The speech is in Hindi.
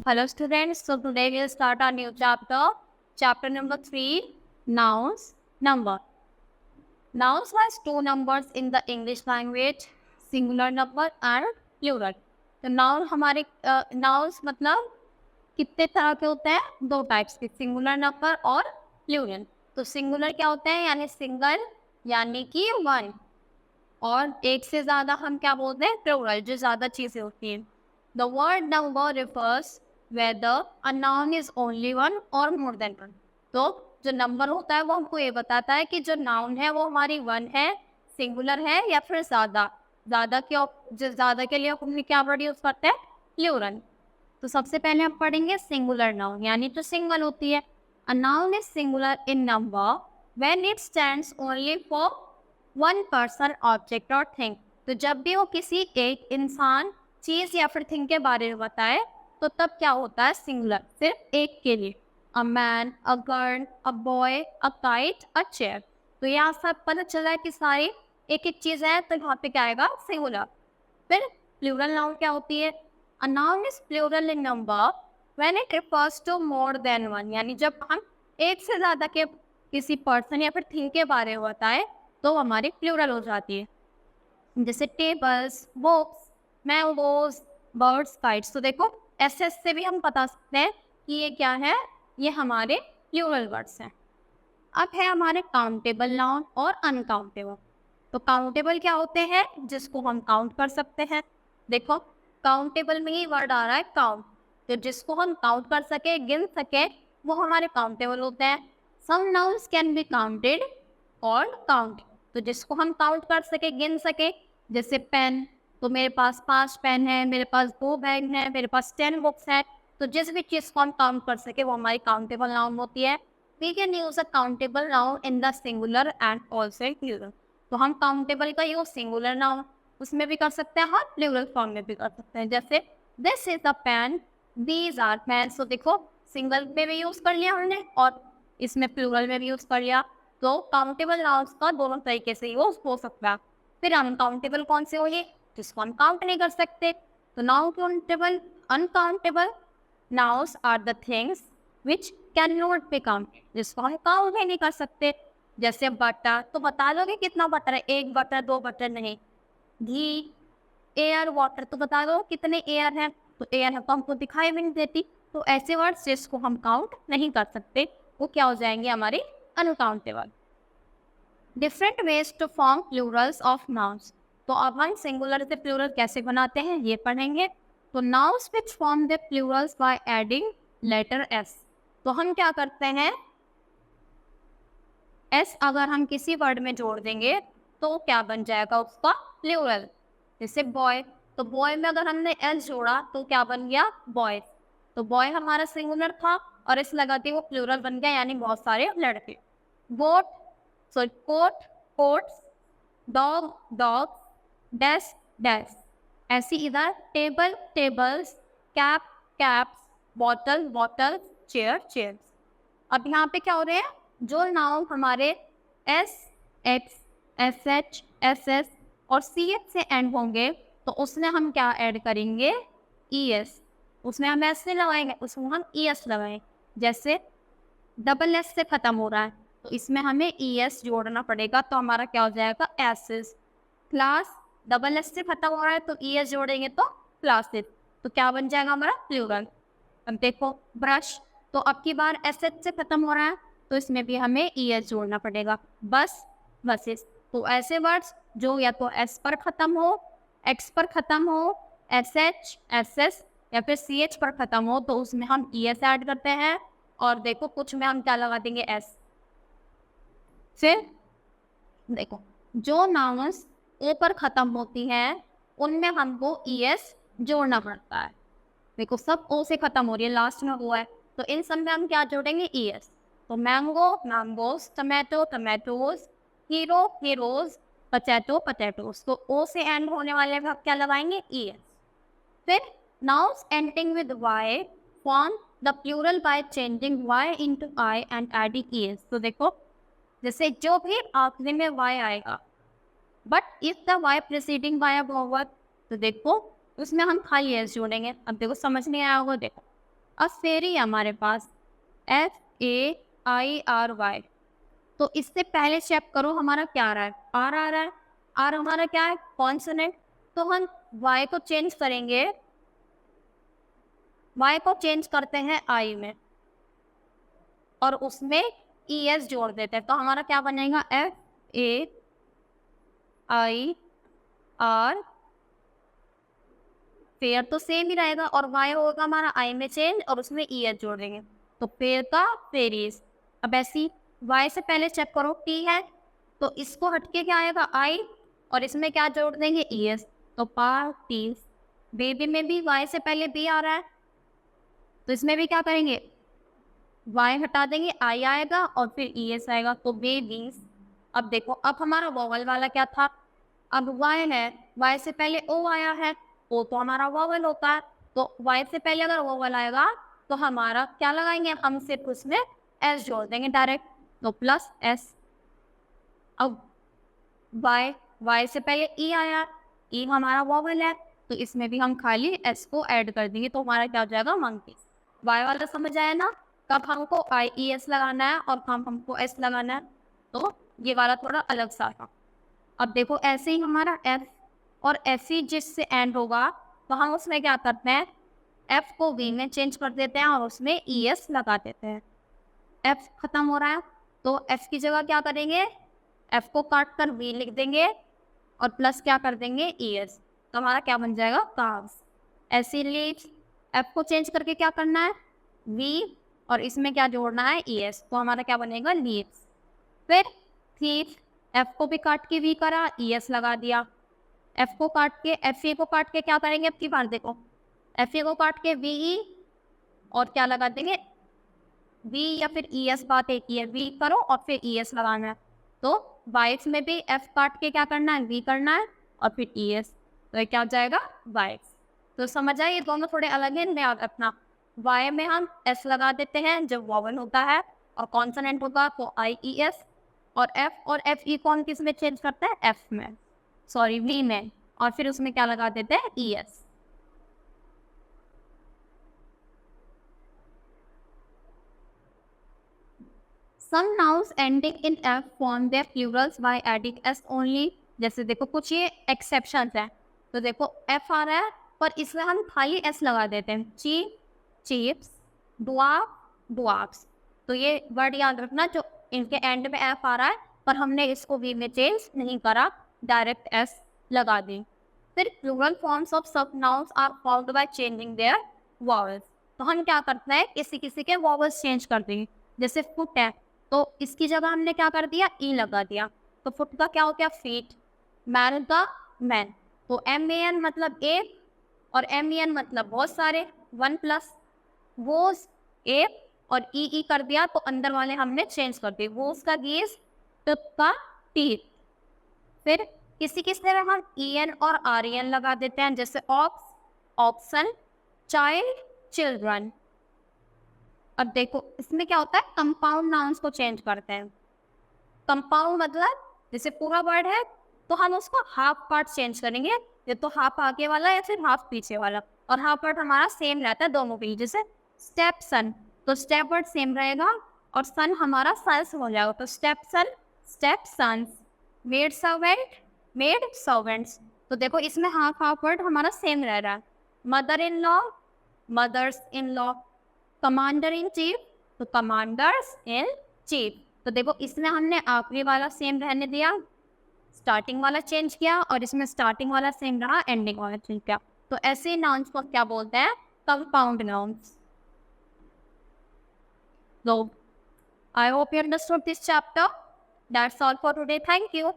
Hello students, so today we'll start our new chapter number 3, nouns, number. Nouns has two numbers in the English language, singular number and plural. तो noun हमारे nouns मतलब कितने तरह के होते हैं? दो टाइप्स के, सिंगुलर नंबर और प्लूरल। तो सिंगुलर क्या होता है? यानी सिंगल, यानी कि वन, और एक से ज्यादा हम क्या बोलते हैं? प्लूरल, जो ज्यादा चीजें होती हैं। The word number refers weather a noun is only one और मोर देन वन। तो जो नंबर होता है वो हमको ये बताता है कि जो नाउन है वो हमारी वन है, सिंगुलर है, या फिर ज्यादा। ज्यादा के लिए हम क्या वर्ड यूज करते हैं? प्लूरल। तो सबसे पहले हम पढ़ेंगे सिंगुलर नाउन, यानी तो सिंगल होती है। A noun is singular in number when it stands only for one person, object और थिंग। तो जब भी वो किसी एक इंसान, चीज या फिर थिंग के बारे में बताए तो तब क्या होता है? सिंगुलर, सिर्फ एक के लिए। A man, a girl, a boy, a kite, a chair. तो यहाँ सब पता चला है कि सारी एक एक चीज है, तो यहाँ पे क्या आएगा? सिंगुलर। फिर प्लूरल नाउन क्या होती है? A noun is plural in number when it refers to more than one, यानी जब हम एक से ज्यादा के किसी पर्सन या फिर थिंग के बारे में बताएं तो हमारी प्लूरल हो जाती है। जैसे tables, books, mangoes, birds, kites. तो देखो ऐसे से भी हम बता सकते हैं कि ये क्या है? ये हमारे प्लूरल वर्ड्स हैं। अब है हमारे काउंटेबल नाउन और अनकाउंटेबल। तो काउंटेबल क्या होते हैं? जिसको हम काउंट कर सकते हैं। देखो काउंटेबल में ही वर्ड आ रहा है काउंट, तो जिसको हम काउंट कर सके, गिन सके, वो हमारे काउंटेबल होते हैं। Some nouns can be counted और काउंट। तो जिसको हम काउंट कर सके, गिन सके, जैसे पेन। तो मेरे पास 5 पेन है, मेरे पास 2 बैग है, मेरे पास 10 बुक्स है। तो जिस भी चीज को हम काउंट कर सके वो हमारी काउंटेबल नाउन होती है। We can use a countable noun in the singular and also in plural. तो हम काउंटेबल का यूज सिंगुलर नाउन उसमें भी कर सकते हैं, हाँ प्लूरल फॉर्म में भी कर सकते हैं। जैसे this is a pen, these are pens. तो देखो सिंगल में भी यूज कर लिया हमने और इसमें प्लूरल में भी यूज कर लिया। तो काउंटेबल नाउन्स का दोनों तरीके से यूज हो सकता है। फिर अनकाउंटेबल कौन से होंगे? जिसको हम काउंट नहीं कर सकते। तो now countable, uncountable nouns are the things which can not be counted, जिसको हम काउंट ही नहीं कर सकते। जैसे बटर, तो बता लोगे कितना बटर है? 1 बटर, 2 बटर नहीं। घी, एयर, वाटर, तो बता दो कितने एयर है? तो एयर है तो हमको दिखाई भी नहीं देती। तो ऐसे वर्ड्स जिसको हम काउंट नहीं कर सकते वो क्या हो जाएंगे? हमारे uncountable. Different ways to form plurals of nouns. तो अब हम सिंगुलर से प्लूरल कैसे बनाते हैं ये पढ़ेंगे। तो nouns which form the plurals by adding letter S. तो हम क्या करते हैं? एस अगर हम किसी वर्ड में जोड़ देंगे तो क्या बन जाएगा? उसका प्लूरल। जैसे बॉय, तो बॉय में अगर हमने एस जोड़ा तो क्या बन गया? बॉय। तो बॉय हमारा सिंगुलर था और एस लगाते वो प्लूरल बन गया, यानी बहुत सारे लड़के। Goat, so coat, coats, dog, dogs, desk, desk. ऐसी इधर table, tables, cap, caps, bottle, bottles, chair, chairs. अब यहाँ पे क्या हो रहे हैं? जो नाउन हमारे S, x, S H, S S और सी एच से एंड होंगे तो उसमें हम क्या ऐड करेंगे? E S. उसमें हम एस नहीं लगाएंगे, उसमें हम ई एस लगाएंगे। जैसे डबल एस से खत्म हो रहा है तो इसमें हमें ई एस जोड़ना पड़ेगा, तो हमारा क्या हो जाएगा? एसिस। क्लास, डबल एस से खत्म हो रहा है तो ई एस जोड़ेंगे तो क्लासेस। तो क्या बन जाएगा? हमारा प्लूरल। अब देखो ब्रश, तो अब की बार एस एच से खत्म हो रहा है तो इसमें भी हमें ई एस जोड़ना पड़ेगा। बस, बसेस। तो ऐसे वर्ड्स जो या तो एस पर खत्म हो, एक्स पर खत्म हो, एस एच, एस एस या फिर सी एच पर खत्म हो तो उसमें हम ई एस ऐड करते हैं। और देखो कुछ में हम क्या लगा देंगे? एस। फिर देखो जो नाउन्स ए पर खत्म होती है उनमें हमको ई एस जोड़ना पड़ता है। देखो सब ओ से खत्म हो रही है, लास्ट में हुआ है, तो इन सब में हम क्या जोड़ेंगे? E S. तो mango, mangoes, tomato, tomatoes, hero, heroes, potato, potatoes. तो ओ से एंड होने वाले में हम क्या लगाएंगे? E S. फिर nouns ending with y form the plural by changing y into I and adding es। तो देखो जैसे जो भी आखिरी में y आएगा, but if the y preceding by a vowel, तो देखो उसमें हम खाली s जोड़ेंगे। अब देखो समझ नहीं आया होगा। देखो अब फेरी है हमारे पास FAIRY। तो इससे पहले चेक करो हमारा क्या आ रहा है, आर आ रहा है। आर हमारा क्या है, कॉन्सोनेंट। तो हम वाई को चेंज करेंगे, वाई को चेंज करते हैं आई में और उसमें ES जोड़ देते हैं। तो हमारा क्या बनेगा, FAIR। फेयर तो सेम ही रहेगा और वाई होगा हमारा आई में चेंज और उसमें ES जोड़ देंगे तो फेयर का फेरीज। अब ऐसी वाई से पहले चेक करो टी है तो इसको हटके क्या आएगा आई और इसमें क्या जोड़ देंगे ES तो पार्टीज। बेबी में भी वाई से पहले बी आ रहा है तो इसमें भी क्या करेंगे, वाई हटा देंगे, आई आएगा और फिर ES आएगा तो बेबीज। अब देखो अब हमारा वोवल वाला क्या था, अब वाई है, वाई से पहले ओ आया है, ओ तो हमारा वोवल होता है। तो वाई से पहले अगर वोवल आएगा तो हमारा क्या लगाएंगे, हम सिर्फ उसमें एस जोड़ देंगे डायरेक्ट तो प्लस एस। अब वाई से पहले ई आया, ई हमारा वोवल है तो इसमें भी हम खाली एस को ऐड कर देंगे तो हमारा क्या हो जाएगा, मंकीज। वाई वाला समझ आया ना, कब हमको IES लगाना है और कब हमको एस लगाना है, तो ये वाला थोड़ा अलग सा था। अब देखो ऐसे ही हमारा एफ और एफ ही जिससे एंड होगा तो हम उसमें क्या करते हैं, एफ को वी में चेंज कर देते हैं और उसमें ES लगा देते हैं। एफ खत्म हो रहा है तो एफ की जगह क्या करेंगे, एफ को काट कर वी लिख देंगे और प्लस क्या कर देंगे ES तो हमारा क्या बन जाएगा, कार्ब्स। ऐसी लीव्स, एफ को चेंज करके क्या करना है, वी और इसमें क्या जोड़ना है ES तो हमारा क्या बनेगा, लीव्स। फिर थीफ, एफ को भी काट के वी करा, ES लगा दिया। एफ को काट के एफ ए को काट के क्या करेंगे, अब की बार देखो एफ ए को काट के VE और क्या लगा देंगे, वी या फिर ES, बात एक ही है, वी करो और फिर ES लगाना है। तो वाइफ में भी एफ काट के क्या करना है, वी करना है और फिर ES तो ये क्या हो जाएगा, वाइफ। तो समझ आए, ये दोनों थोड़े अलग हैं, इनमें अपना वाई में हम एस लगा देते हैं जब वोवल होता है और कॉन्सोनेंट होगा तो IES और FE कौन किस में चेंज करता है, एफ में, सॉरी वी में, और फिर उसमें क्या लगा देते हैं, ES। Some nouns ending in F form their plurals by adding S only। जैसे देखो कुछ ये exceptions हैं, तो देखो F आ रहा है पर इसमें हम खाली S लगा देते हैं, चीप चीप्स, डुआफ डुआफ्स। तो ये वर्ड याद रखना, जो इनके एंड में F आ रहा है पर हमने इसको V में चेंज नहीं करा, डायरेक्ट S लगा दी। फिर plural forms of some nouns are formed by changing their vowels. तो हम क्या करते हैं, किसी किसी के वॉवल्स चेंज कर देंगे। जैसे फुट है तो इसकी जगह हमने क्या कर दिया, ई लगा दिया तो फुट का क्या हो गया, फीट। मैन का मैन, तो MAN मतलब एक और MEN मतलब बहुत सारे, 1 प्लस वो एक और ई कर दिया तो अंदर वाले हमने चेंज कर दिए, वो उसका गीज, टिप का टीथ। फिर किसी किसी में हम EN और REN लगा देते हैं, जैसे ऑक्स ऑप्शन, चाइल्ड चिल्ड्रन। अब देखो इसमें क्या होता है, कंपाउंड नाउन्स को चेंज करते हैं। कंपाउंड मतलब जैसे पूरा वर्ड है तो हम उसको हाफ पार्ट चेंज करेंगे, या तो हाफ आगे वाला या फिर हाफ पीछे वाला, और हाफ पार्ट हमारा सेम रहता है दोनों के लिए। जैसे स्टेप सन, तो स्टेप वर्ड सेम रहेगा और सन हमारा सन्स हो जाएगा, तो step son step sons. Maid servant maid servants, तो देखो इसमें हाफ हाफ वर्ड हमारा सेम रह रहा है। Mother in law mothers in law, commander in chief तो कमांडर्स इन चीफ। तो देखो इसमें हमने आखिरी वाला सेम रहने दिया, स्टार्टिंग वाला चेंज किया, और इसमें स्टार्टिंग वाला सेम रहा, एंडिंग वाला चेंज किया। तो ऐसे नाउन्स को क्या बोलते हैं, compound nouns. So I hope you understood this chapter. That's all for today. Thank you.